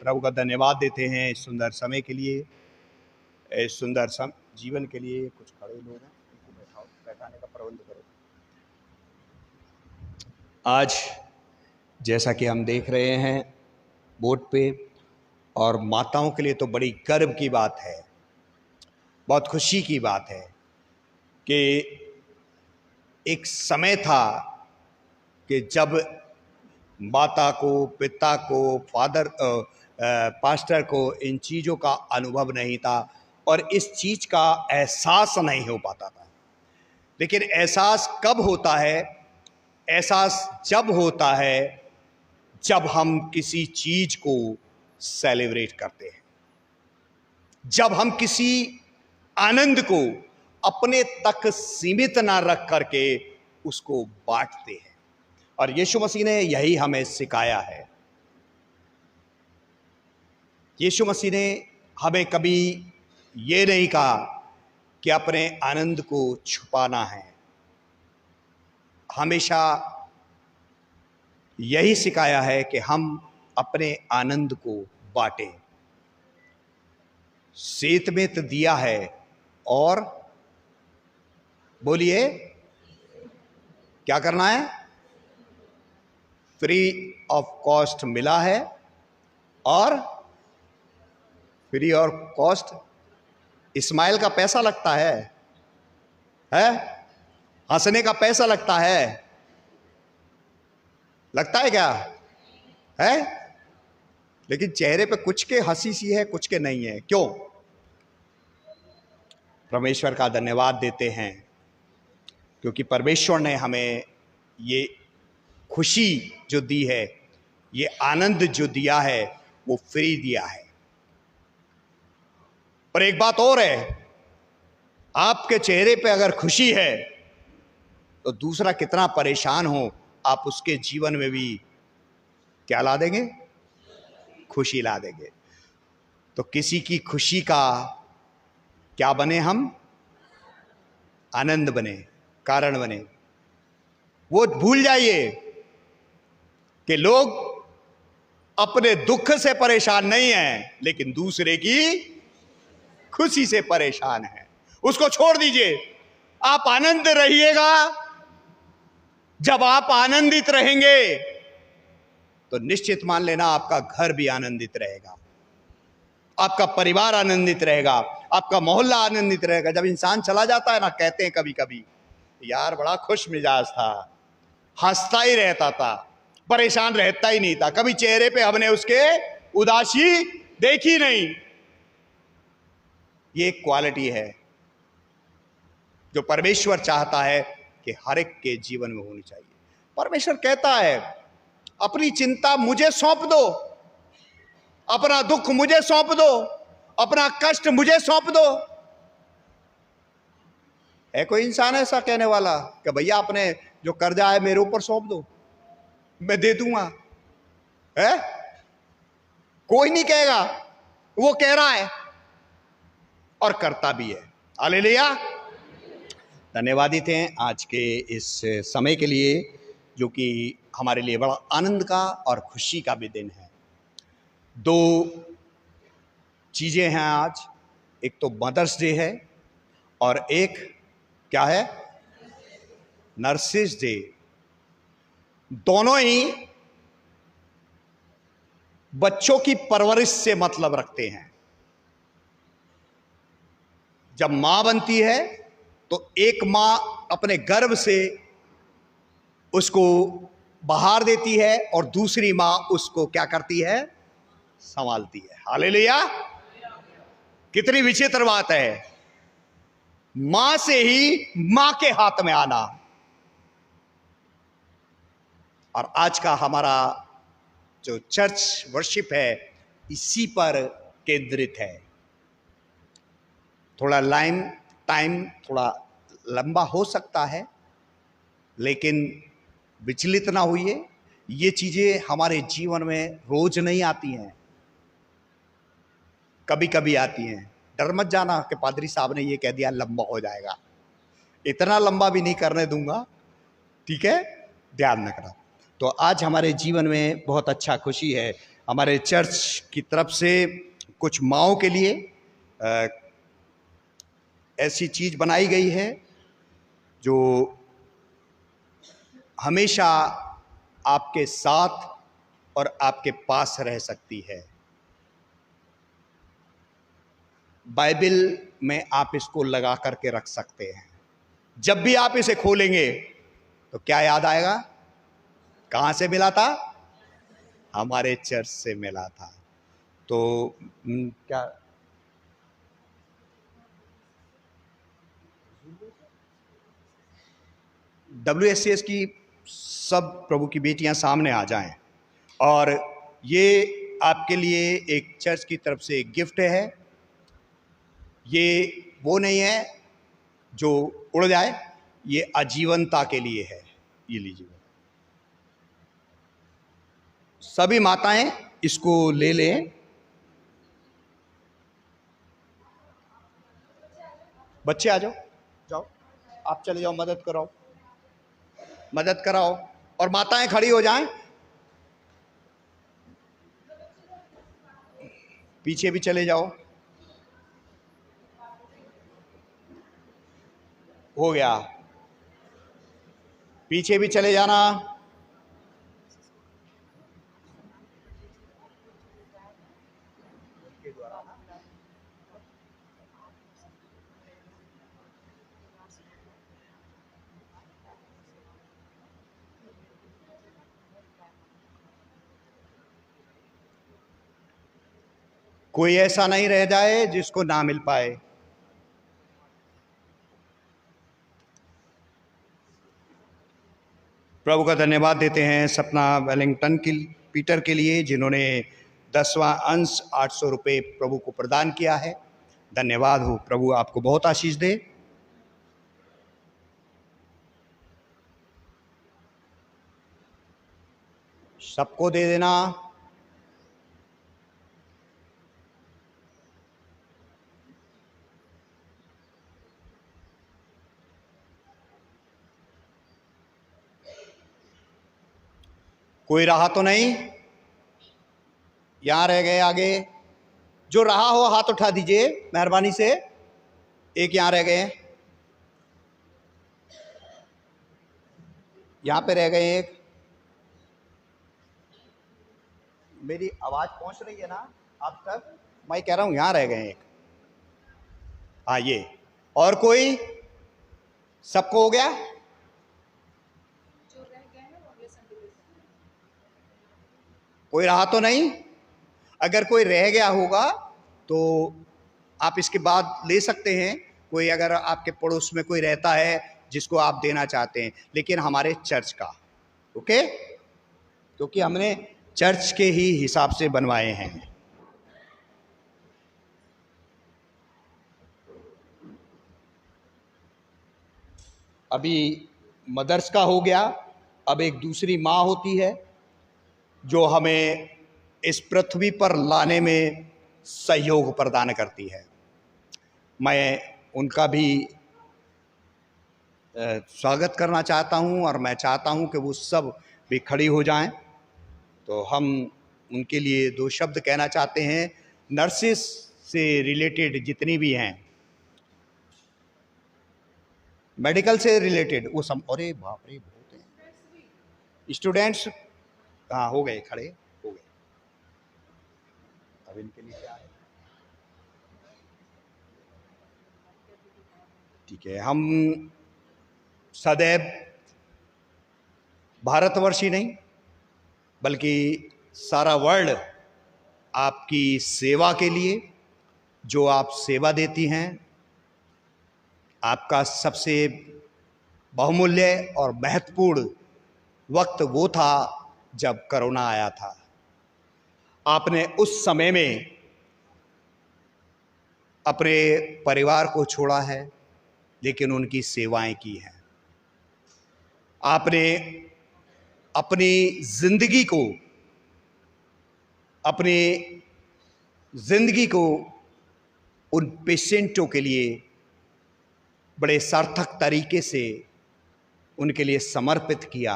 प्रभु का धन्यवाद देते हैं इस सुंदर समय के लिए, इस सुंदर जीवन के लिए। कुछ खड़े लोग हैं, उनको बैठाओ, बैठाने का प्रबंध करो। आज जैसा कि हम देख रहे हैं बोर्ड पे, और माताओं के लिए तो बड़ी गर्व की बात है, बहुत खुशी की बात है कि एक समय था कि जब माता को, पिता को, पास्टर को इन चीज़ों का अनुभव नहीं था और इस चीज़ का एहसास नहीं हो पाता था। लेकिन एहसास कब होता है? एहसास जब होता है जब हम किसी चीज़ को सेलिब्रेट करते हैं, जब हम किसी आनंद को अपने तक सीमित ना रख करके उसको बांटते हैं। और यीशु मसीह ने यही हमें सिखाया है। यीशु मसीह ने हमें कभी ये नहीं कहा कि अपने आनंद को छुपाना है, हमेशा यही सिखाया है कि हम अपने आनंद को बांटें। सेत में तो दिया है, और बोलिए क्या करना है? फ्री ऑफ कॉस्ट मिला है, और फ्री ऑफ कॉस्ट इस्माइल का पैसा लगता है? हंसने का पैसा लगता है? लगता है क्या? है? लेकिन चेहरे पे कुछ के हंसी सी है, कुछ के नहीं है। क्यों? परमेश्वर का धन्यवाद देते हैं क्योंकि परमेश्वर ने हमें ये खुशी जो दी है, ये आनंद जो दिया है, वो फ्री दिया है। पर एक बात और है, आपके चेहरे पे अगर खुशी है तो दूसरा कितना परेशान हो, आप उसके जीवन में भी क्या ला देंगे? खुशी ला देंगे। तो किसी की खुशी का क्या बने हम? आनंद बने, कारण बने। वो भूल जाइए कि लोग अपने दुख से परेशान नहीं हैं, लेकिन दूसरे की खुशी से परेशान हैं। उसको छोड़ दीजिए। आप आनंद रहिएगा। जब आप आनंदित रहेंगे तो निश्चित मान लेना आपका घर भी आनंदित रहेगा, आपका परिवार आनंदित रहेगा, आपका मोहल्ला आनंदित रहेगा। जब इंसान चला जाता है ना, कहते हैं कभी कभी, यार बड़ा खुश मिजाज था, हंसता ही रहता था, परेशान रहता ही नहीं था, कभी चेहरे पे हमने उसके उदासी देखी नहीं। ये एक क्वालिटी है जो परमेश्वर चाहता है कि हर एक के जीवन में होनी चाहिए। परमेश्वर कहता है, अपनी चिंता मुझे सौंप दो, अपना दुख मुझे सौंप दो, अपना कष्ट मुझे सौंप दो। है कोई इंसान ऐसा कहने वाला कि भैया अपने जो कर्जा है मेरे ऊपर सौंप दो, मैं दे दूंगा? है? कोई नहीं कहेगा। वो कह रहा है और करता भी है। हालेलुया। धन्यवादित हैं आज के इस समय के लिए, जो कि हमारे लिए बड़ा आनंद का और खुशी का भी दिन है। दो चीज़ें हैं आज, एक तो मदर्स डे है और एक क्या है? Nurses day. दोनों ही बच्चों की परवरिश से मतलब रखते हैं। जब मां बनती है तो एक मां अपने गर्भ से उसको बाहर देती है और दूसरी मां उसको क्या करती है? संभालती है। हालेलुया। कितनी विचित्र बात है, मां से ही मां के हाथ में आना। और आज का हमारा जो चर्च वर्शिप है इसी पर केंद्रित है। थोड़ा टाइम थोड़ा लंबा हो सकता है, लेकिन विचलित ना होइए। ये चीज़ें हमारे जीवन में रोज नहीं आती हैं, कभी कभी आती हैं। डर मत जाना कि पादरी साहब ने ये कह दिया लंबा हो जाएगा, इतना लंबा भी नहीं करने दूंगा, ठीक है? ध्यान रखना। तो आज हमारे जीवन में बहुत अच्छा खुशी है हमारे चर्च की तरफ से कुछ माँओं के लिए ऐसी चीज़ बनाई गई है जो हमेशा आपके साथ और आपके पास रह सकती है। बाइबल में आप इसको लगा करके रख सकते हैं। जब भी आप इसे खोलेंगे तो क्या याद आएगा? कहाँ से मिला था? हमारे चर्च से मिला था। तो क्या WSCS की सब प्रभु की बेटियां सामने आ जाएं, और ये आपके लिए एक चर्च की तरफ से एक गिफ्ट है। ये वो नहीं है जो उड़ जाए, ये आजीवनता के लिए है। ये लीजिए, सभी माताएं इसको ले लें। बच्चे आ जाओ, जाओ आप चले जाओ, मदद कराओ, और माताएं खड़ी हो जाएं। पीछे भी चले जाओ। हो गया, पीछे भी चले जाना। कोई ऐसा नहीं रह जाए जिसको ना मिल पाए। प्रभु का धन्यवाद देते हैं सपना वेलिंगटन की पीटर के लिए, जिन्होंने 10वां अंश 800 रुपये प्रभु को प्रदान किया है। धन्यवाद हो, प्रभु आपको बहुत आशीष दे। सबको दे देना। कोई रहा तो नहीं? यहां रह गए आगे? जो रहा हो हाथ उठा दीजिए मेहरबानी से। एक यहां रह गए, यहां पे रह गए एक। मेरी आवाज पहुंच रही है ना आप तक? मैं कह रहा हूं यहां रह गए एक। हाँ, ये। और कोई? सबको हो गया? कोई रहा तो नहीं? अगर कोई रह गया होगा तो आप इसके बाद ले सकते हैं। कोई अगर आपके पड़ोस में कोई रहता है जिसको आप देना चाहते हैं, लेकिन हमारे चर्च का, ओके? क्योंकि हमने चर्च के ही हिसाब से बनवाए हैं। अभी मदर्स का हो गया, अब एक दूसरी माँ होती है जो हमें इस पृथ्वी पर लाने में सहयोग प्रदान करती है। मैं उनका भी स्वागत करना चाहता हूं, और मैं चाहता हूं कि वो सब भी खड़ी हो जाएं। तो हम उनके लिए 2 शब्द कहना चाहते हैं। नर्सिस से रिलेटेड जितनी भी हैं, मेडिकल से रिलेटेड वो सब, अरे बाप रे बहुत हैं। स्टूडेंट्स हाँ हो गए, खड़े हो गए। अब इनके लिए क्या है? ठीक है, हम सदैव भारतवर्ष ही नहीं बल्कि सारा वर्ल्ड आपकी सेवा के लिए, जो आप सेवा देती हैं, आपका सबसे बहुमूल्य और महत्वपूर्ण वक्त वो था जब कोरोना आया था। आपने उस समय में अपने परिवार को छोड़ा है, लेकिन उनकी सेवाएं की हैं। आपने अपनी जिंदगी को उन पेशेंटों के लिए बड़े सार्थक तरीके से उनके लिए समर्पित किया।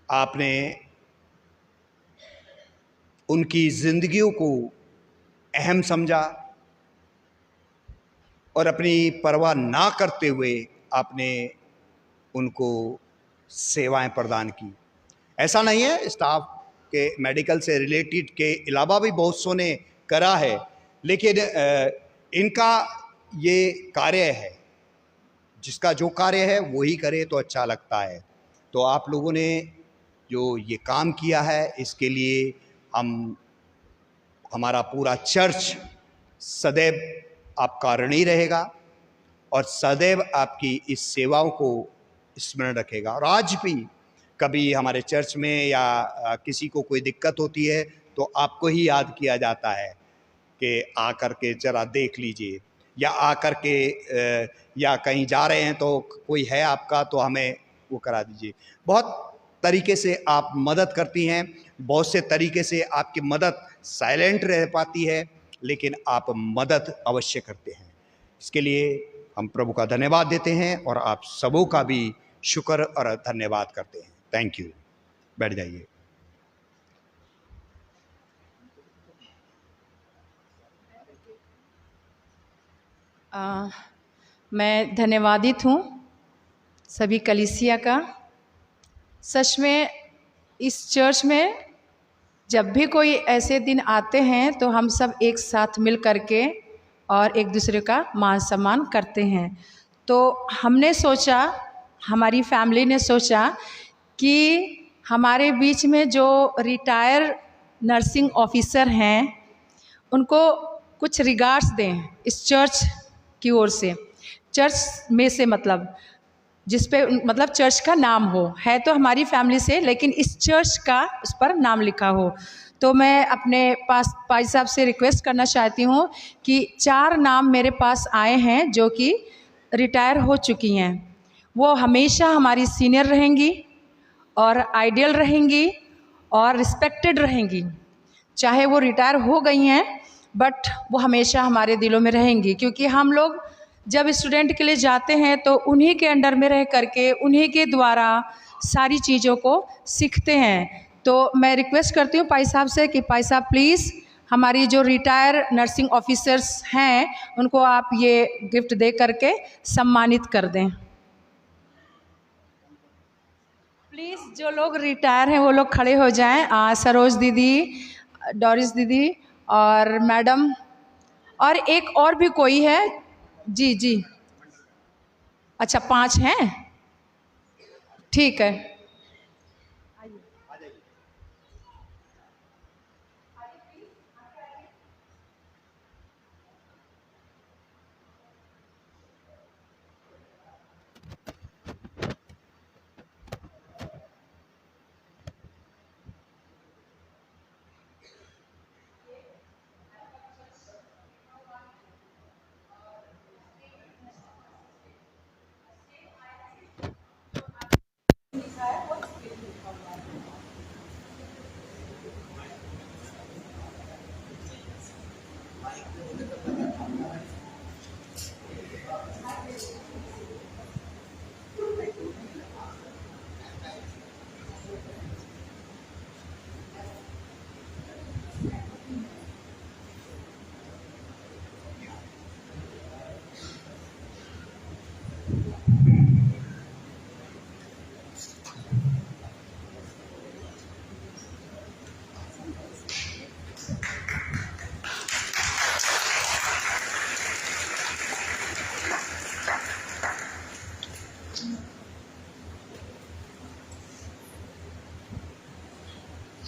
आपने उनकी जिंदगियों को अहम समझा और अपनी परवाह ना करते हुए आपने उनको सेवाएं प्रदान की। ऐसा नहीं है, स्टाफ के मेडिकल से रिलेटेड के अलावा भी बहुत सौ ने करा है, लेकिन इनका ये कार्य है, जिसका जो कार्य है वही करे तो अच्छा लगता है। तो आप लोगों ने जो ये काम किया है, इसके लिए हमारा पूरा चर्च सदैव आपका ऋणी रहेगा और सदैव आपकी इस सेवाओं को स्मरण रखेगा। और आज भी कभी हमारे चर्च में या किसी को कोई दिक्कत होती है तो आपको ही याद किया जाता है कि आकर के जरा देख लीजिए, या आकर के या कहीं जा रहे हैं तो कोई है आपका तो हमें वो करा दीजिए। बहुत तरीके से आप मदद करती हैं, बहुत से तरीके से आपकी मदद साइलेंट रह पाती है, लेकिन आप मदद अवश्य करते हैं। इसके लिए हम प्रभु का धन्यवाद देते हैं और आप सबों का भी शुक्र और धन्यवाद करते हैं। Thank you. बैठ जाइए। मैं धन्यवादित हूँ सभी कलीसिया का। सच में इस चर्च में जब भी कोई ऐसे दिन आते हैं तो हम सब एक साथ मिल करके और एक दूसरे का मान सम्मान करते हैं। तो हमने सोचा, हमारी फैमिली ने सोचा कि हमारे बीच में जो रिटायर नर्सिंग ऑफिसर हैं उनको कुछ रिगार्ड्स दें इस चर्च की ओर से। चर्च में से मतलब जिस पे मतलब चर्च का नाम हो, है तो हमारी फैमिली से, लेकिन इस चर्च का उस पर नाम लिखा हो। तो मैं अपने पास भाई साहब से रिक्वेस्ट करना चाहती हूँ कि 4 नाम मेरे पास आए हैं जो कि रिटायर हो चुकी हैं। वो हमेशा हमारी सीनियर रहेंगी और आइडियल रहेंगी और रिस्पेक्टेड रहेंगी। चाहे वो रिटायर हो गई हैं बट वो हमेशा हमारे दिलों में रहेंगी, क्योंकि हम लोग जब स्टूडेंट के लिए जाते हैं तो उन्हीं के अंडर में रह करके उन्हीं के द्वारा सारी चीज़ों को सीखते हैं। तो मैं रिक्वेस्ट करती हूँ भाई साहब से कि भाई साहब प्लीज़ हमारी जो रिटायर नर्सिंग ऑफिसर्स हैं उनको आप ये गिफ्ट दे करके सम्मानित कर दें। प्लीज़ जो लोग रिटायर हैं वो लोग खड़े हो जाएं। सरोज दीदी, डोरिस दीदी और मैडम, और एक और भी कोई है। जी जी, अच्छा 5 हैं, ठीक है।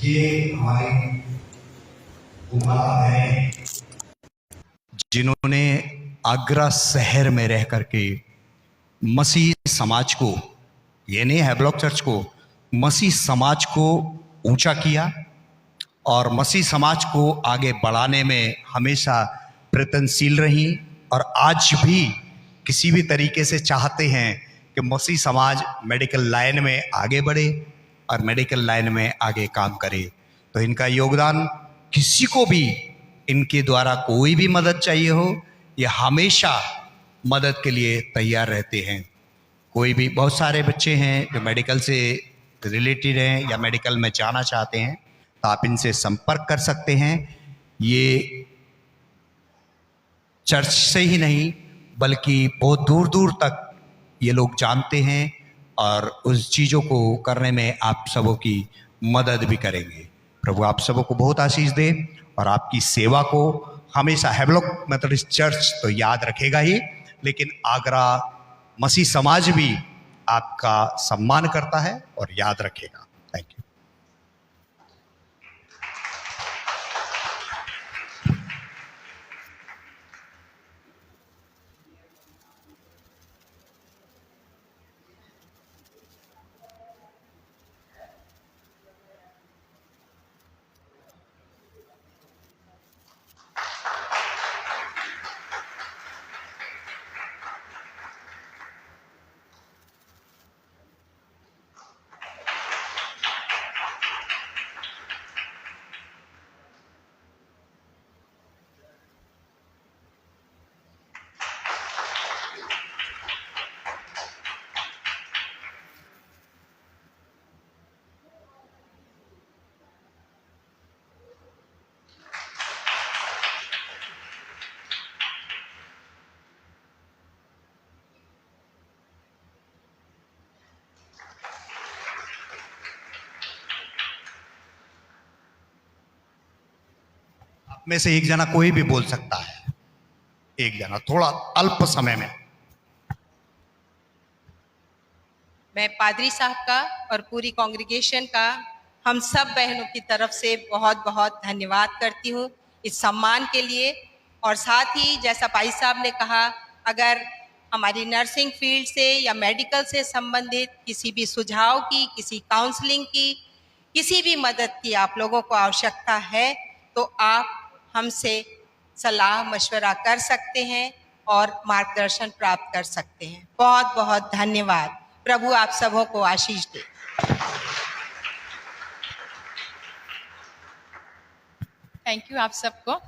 ये हमारे उम्मा है जिन्होंने आगरा शहर में रह करके मसीह समाज को, ये नहीं है ब्लॉक चर्च को, मसीह समाज को ऊंचा किया और मसीह समाज को आगे बढ़ाने में हमेशा प्रयत्नशील रही और आज भी किसी भी तरीके से चाहते हैं कि मसीह समाज मेडिकल लाइन में आगे बढ़े और मेडिकल लाइन में आगे काम करे। तो इनका योगदान, किसी को भी इनके द्वारा कोई भी मदद चाहिए हो, ये हमेशा मदद के लिए तैयार रहते हैं। कोई भी, बहुत सारे बच्चे हैं जो मेडिकल से रिलेटेड हैं या मेडिकल में जाना चाहते हैं, तो आप इनसे संपर्क कर सकते हैं। ये चर्च से ही नहीं बल्कि बहुत दूर दूर तक ये लोग जानते हैं और उस चीज़ों को करने में आप सबों की मदद भी करेंगे। प्रभु आप सबों को बहुत आशीष दे और आपकी सेवा को हमेशा हेवलॉक मेथोडिस्ट चर्च तो याद रखेगा ही, लेकिन आगरा मसीह समाज भी आपका सम्मान करता है और याद रखेगा। Thank you. में से एक जना कोई भी बोल सकता है, एक जना थोड़ा अल्प समय में। मैं पादरी साहब का और पूरी कांग्रेगेशन का हम सब बहनों की तरफ से बहुत बहुत धन्यवाद करती हूँ इस सम्मान के लिए। और साथ ही जैसा भाई साहब ने कहा, अगर हमारी नर्सिंग फील्ड से या मेडिकल से संबंधित किसी भी सुझाव की, किसी काउंसलिंग की, किसी भी मदद की आप लोगों को आवश्यकता है तो आप हमसे सलाह मशवरा कर सकते हैं और मार्गदर्शन प्राप्त कर सकते हैं। बहुत बहुत धन्यवाद। प्रभु आप सबों को आशीष दे। थैंक यू आप सबको।